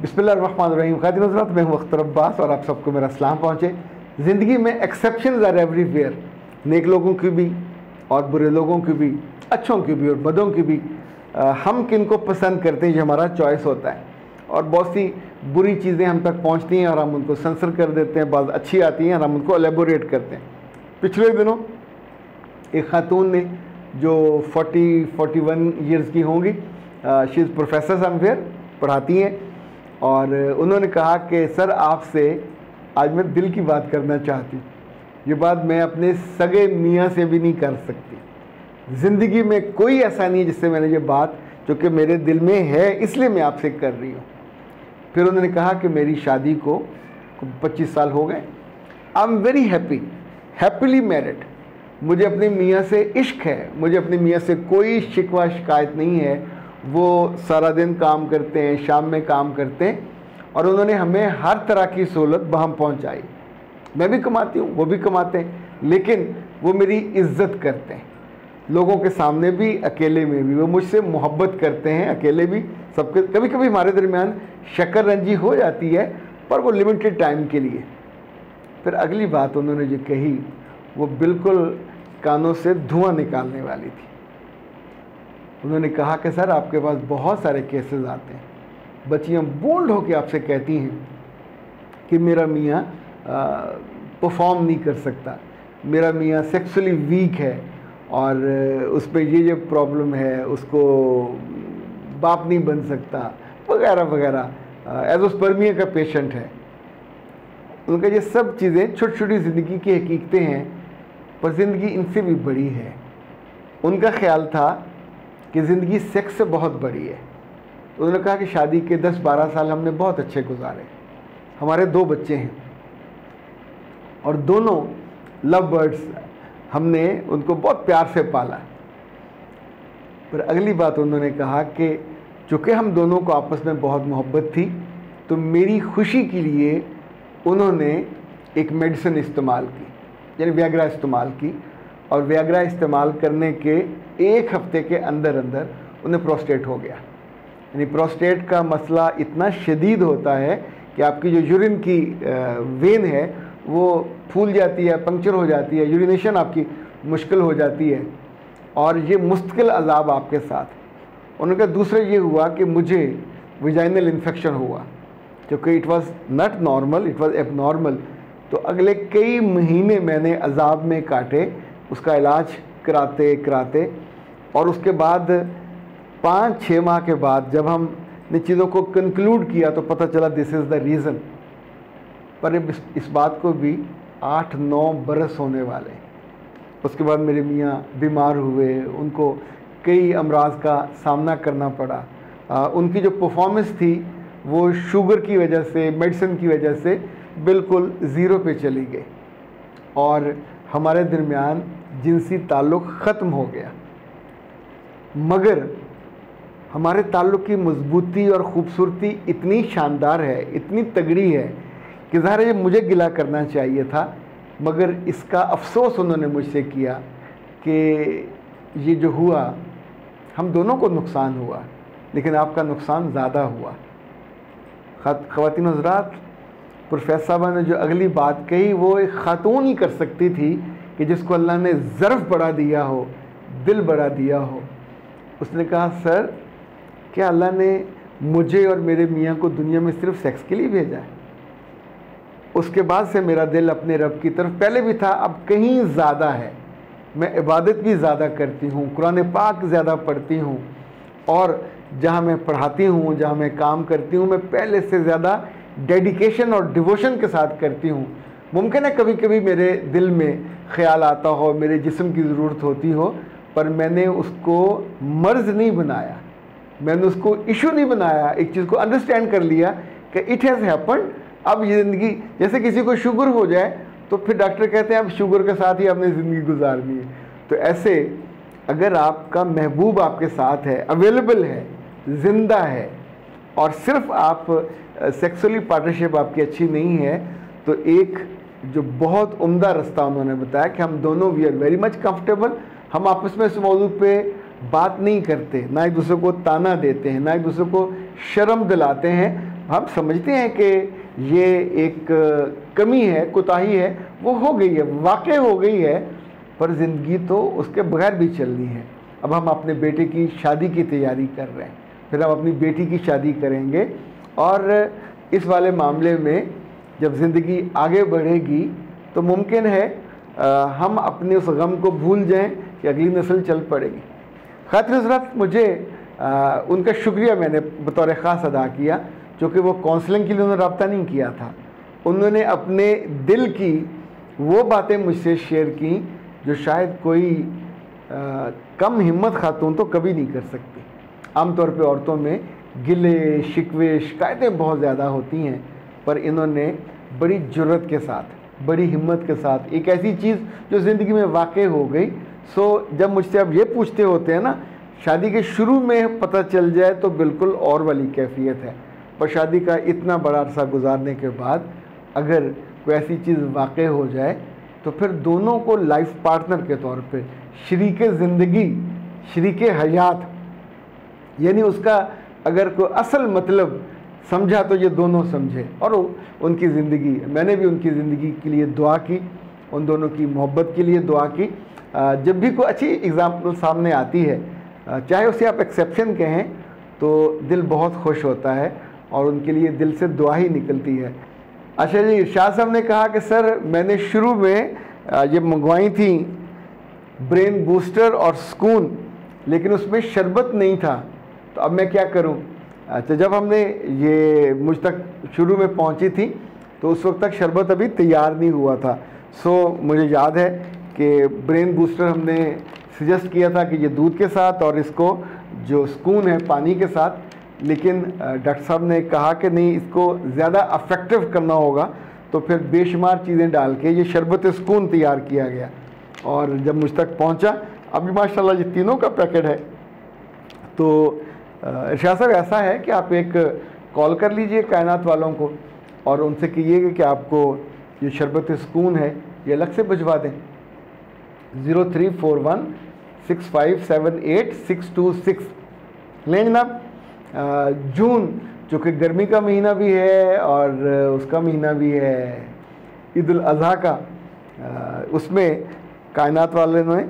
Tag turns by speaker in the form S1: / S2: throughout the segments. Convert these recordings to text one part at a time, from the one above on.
S1: बिस्मिल्लाहिर्रहमानिर्रहीम। ख़ातिन हज़रात, मैं हूँ अख्तर अब्बास और आप सबको मेरा सलाम पहुँचे। ज़िंदगी में एक्सेप्शंस आर एवरीवेयर, नेक लोगों की भी और बुरे लोगों की भी, अच्छों की भी और बदों की भी। हम किन को पसंद करते हैं ये हमारा चॉइस होता है, और बहुत सी बुरी चीज़ें हम तक पहुँचती हैं और हम उनको सेंसर कर देते हैं। बाज़ अच्छी आती हैं और हम उनको एलेबोरेट करते हैं। पिछले दिनों एक खातून ने जो 41 ईयर्स की होंगी, शी इज़ प्रोफेसर समवेयर, पढ़ाती हैं, और उन्होंने कहा कि सर आपसे आज मैं दिल की बात करना चाहती हूँ। ये बात मैं अपने सगे मियाँ से भी नहीं कर सकती। ज़िंदगी में कोई ऐसा नहीं है जिससे मैंने ये बात, जो कि मेरे दिल में है इसलिए मैं आपसे कर रही हूँ। फिर उन्होंने कहा कि मेरी शादी को 25 साल हो गए। I am very happily married. मुझे अपने मियाँ से इश्क है, मुझे अपने मियाँ से कोई शिकवा शिकायत नहीं है। वो सारा दिन काम करते हैं, शाम में काम करते हैं, और उन्होंने हमें हर तरह की सहूलत बहम पहुँचाई। मैं भी कमाती हूँ, वो भी कमाते हैं, लेकिन वो मेरी इज़्ज़त करते हैं, लोगों के सामने भी, अकेले में भी। वो मुझसे मोहब्बत करते हैं, अकेले भी, सबके। कभी कभी हमारे दरमियान शक्कर रंजी हो जाती है, पर वो लिमिटेड टाइम के लिए। फिर अगली बात उन्होंने जो कही वो बिल्कुल कानों से धुआं निकालने वाली थी। उन्होंने कहा कि सर आपके पास बहुत सारे केसेस आते हैं, बच्चियाँ बोल्ड होकर आपसे कहती हैं कि मेरा मियाँ परफॉर्म नहीं कर सकता, मेरा मियाँ सेक्सुअली वीक है, और उस पर ये प्रॉब्लम है, उसको बाप नहीं बन सकता, वगैरह वगैरह, एज़ोस्पर्मिया का पेशेंट है। उनका ये सब चीज़ें छोटी छोटी ज़िंदगी की हकीकतें हैं, पर ज़िंदगी इनसे भी बड़ी है। उनका ख्याल था कि ज़िंदगी सेक्स से बहुत बड़ी है। उन्होंने कहा कि शादी के 10-12 साल हमने बहुत अच्छे गुजारे, हमारे 2 बच्चे हैं और दोनों लव बर्ड्स, हमने उनको बहुत प्यार से पाला। पर अगली बात उन्होंने कहा कि चूँकि हम दोनों को आपस में बहुत मोहब्बत थी, तो मेरी खुशी के लिए उन्होंने एक मेडिसिन इस्तेमाल की, यानी वियाग्रा इस्तेमाल की, और वियाग्रा इस्तेमाल करने के 1 हफ्ते के अंदर अंदर उन्हें प्रोस्टेट हो गया। यानी प्रोस्टेट का मसला इतना शदीद होता है कि आपकी जो यूरिन की वेन है वो फूल जाती है, पंक्चर हो जाती है, यूरिनेशन आपकी मुश्किल हो जाती है, और ये मुश्किल अजाब आपके साथ। उनका दूसरा ये हुआ कि मुझे विजाइनल इन्फेक्शन हुआ, क्योंकि it was not normal, it was abnormal. तो अगले कई महीने मैंने अजाब में काटे, उसका इलाज कराते कराते, और उसके बाद 5-6 माह के बाद जब हमने चीज़ों को कंक्लूड किया तो पता चला दिस इज़ द रीज़न। पर इस बात को भी 8-9 बरस होने वाले। उसके बाद मेरे मियाँ बीमार हुए, उनको कई अमराज का सामना करना पड़ा। उनकी जो परफॉर्मेंस थी वो शुगर की वजह से, मेडिसिन की वजह से बिल्कुल ज़ीरो पे चली गई, और हमारे दरमियान जिनसी ताल्लुक़ ख़त्म हो गया। मगर हमारे ताल्लुक़ की मजबूती और ख़ूबसूरती इतनी शानदार है, इतनी तगड़ी है कि ज़ाहिर है मुझे गिला करना चाहिए था, मगर इसका अफसोस उन्होंने मुझसे किया कि ये जो हुआ, हम दोनों को नुकसान हुआ, लेकिन आपका नुकसान ज़्यादा हुआ। ख़वातीन हज़रात, प्रोफेसर साहबा ने जो अगली बात कही वो एक ख़ातून ही कर सकती थी कि जिसको अल्लाह ने ज़र्फ़ बढ़ा दिया हो, दिल बढ़ा दिया हो। उसने कहा सर क्या अल्लाह ने मुझे और मेरे मियाँ को दुनिया में सिर्फ सेक्स के लिए भेजा है? उसके बाद से मेरा दिल अपने रब की तरफ पहले भी था, अब कहीं ज़्यादा है। मैं इबादत भी ज़्यादा करती हूँ, कुरान पाक ज़्यादा पढ़ती हूँ, और जहाँ मैं पढ़ाती हूँ, जहाँ मैं काम करती हूँ, मैं पहले से ज़्यादा डेडिकेशन और डिवोशन के साथ करती हूँ। मुमकिन है कभी कभी मेरे दिल में ख़्याल आता हो, मेरे जिस्म की ज़रूरत होती हो, पर मैंने उसको मर्ज़ नहीं बनाया, मैंने उसको इशू नहीं बनाया। एक चीज़ को अंडरस्टैंड कर लिया कि इट हैज़ हैपन्ड। अब ये ज़िंदगी, जैसे किसी को शुगर हो जाए तो फिर डॉक्टर कहते हैं अब शुगर के साथ ही आपने ज़िंदगी गुजारनी है। तो ऐसे अगर आपका महबूब आपके साथ है, अवेलेबल है, ज़िंदा है, और सिर्फ आप सेक्सुअली पार्टनरशिप आपकी अच्छी नहीं है, तो एक जो बहुत उम्दा रास्ता उन्होंने बताया कि हम दोनों we are very much comfortable, हम आपस में इस मौजू पे बात नहीं करते, ना एक दूसरे को ताना देते हैं, ना एक दूसरे को शर्म दिलाते हैं, हम समझते हैं कि ये एक कमी है, कोताही है, वो हो गई है, वाकई हो गई है, पर ज़िंदगी तो उसके बगैर भी चलनी है। अब हम अपने बेटे की शादी की तैयारी कर रहे हैं, फिर हम अपनी बेटी की शादी करेंगे, और इस वाले मामले में जब ज़िंदगी आगे बढ़ेगी तो मुमकिन है हम अपने उस गम को भूल जाएं कि अगली नस्ल चल पड़ेगी। खातिर हज़रात, मुझे उनका शुक्रिया मैंने बतौर ख़ास अदा किया, क्योंकि वो काउंसलिंग के लिए उन्होंने रब्ता नहीं किया था, उन्होंने अपने दिल की वो बातें मुझसे शेयर की जो शायद कोई कम हिम्मत खातून तो कभी नहीं कर सकती। आमतौर पे औरतों में गिले शिकवे शिकायतें बहुत ज़्यादा होती हैं, पर इन्होंने बड़ी जुर्रत के साथ, बड़ी हिम्मत के साथ एक ऐसी चीज़ जो ज़िंदगी में वाक़ई हो गई। सो जब मुझसे अब ये पूछते होते हैं ना, शादी के शुरू में पता चल जाए तो बिल्कुल और वाली कैफियत है, पर शादी का इतना बड़ा अरसा गुजारने के बाद अगर कोई ऐसी चीज़ वाक़ई हो जाए तो फिर दोनों को लाइफ पार्टनर के तौर पे, शरीक ज़िंदगी, शरीक हयात, यानी उसका अगर कोई असल मतलब समझा तो ये दोनों समझे। और उनकी ज़िंदगी, मैंने भी उनकी ज़िंदगी के लिए दुआ की, उन दोनों की मोहब्बत के लिए दुआ की। जब भी कोई अच्छी एग्ज़ाम्पल सामने आती है, चाहे उसे आप एक्सेप्शन कहें, तो दिल बहुत खुश होता है और उनके लिए दिल से दुआ ही निकलती है। अच्छा जी, इरशाद साहब ने कहा कि सर मैंने शुरू में ये मंगवाई थी ब्रेन बूस्टर और सुकून, लेकिन उसमें शरबत नहीं था, तो अब मैं क्या करूं? अच्छा, जब हमने ये मुझ तक शुरू में पहुंची थी तो उस वक्त तक शरबत अभी तैयार नहीं हुआ था। सो मुझे याद है कि ब्रेन बूस्टर हमने सजेस्ट किया था कि ये दूध के साथ और इसको जो सुकून है पानी के साथ, लेकिन डॉक्टर साहब ने कहा कि नहीं, इसको ज़्यादा अफेक्टिव करना होगा, तो फिर बेशुमार चीज़ें डाल के ये शरबत सुकून तैयार किया गया और जब मुझ तक पहुंचा, अभी माशाल्लाह ये तीनों का पैकेट है। तो इरशाद साहब, ऐसा है कि आप एक कॉल कर लीजिए कायनात वालों को और उनसे कहिएगा कि आपको ये शरबत सुकून है ये अलग से भिजवा दें। 03416578 लें जनाब। जून जो कि गर्मी का महीना भी है और उसका महीना भी है ईद उल अज़हा का, उसमें कायनात वाले ने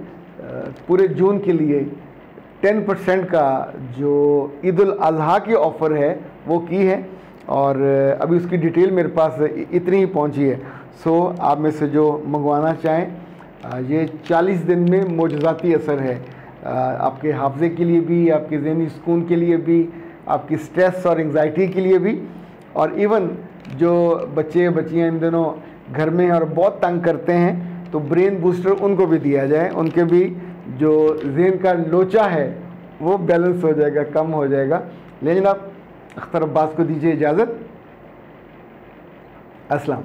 S1: पूरे जून के लिए 10% का जो ईद उल अज़हा की ऑफ़र है वो की है, और अभी उसकी डिटेल मेरे पास इतनी ही पहुंची है। सो आप में से जो मंगवाना चाहें, ये 40 दिन में मोजज़ाती असर है, आपके हाफ़ज़े के लिए भी, आपके ज़हनी सुकून के लिए भी, आपकी स्ट्रेस और एंग्जाइटी के लिए भी, और इवन जो बच्चे बच्चियाँ इन दिनों घर में और बहुत तंग करते हैं, तो ब्रेन बूस्टर उनको भी दिया जाए, उनके भी जो ज़हन का लोचा है वो बैलेंस हो जाएगा, कम हो जाएगा। लेकिन आप अख्तर अब्बास को दीजिए इजाज़त। अस्सलाम।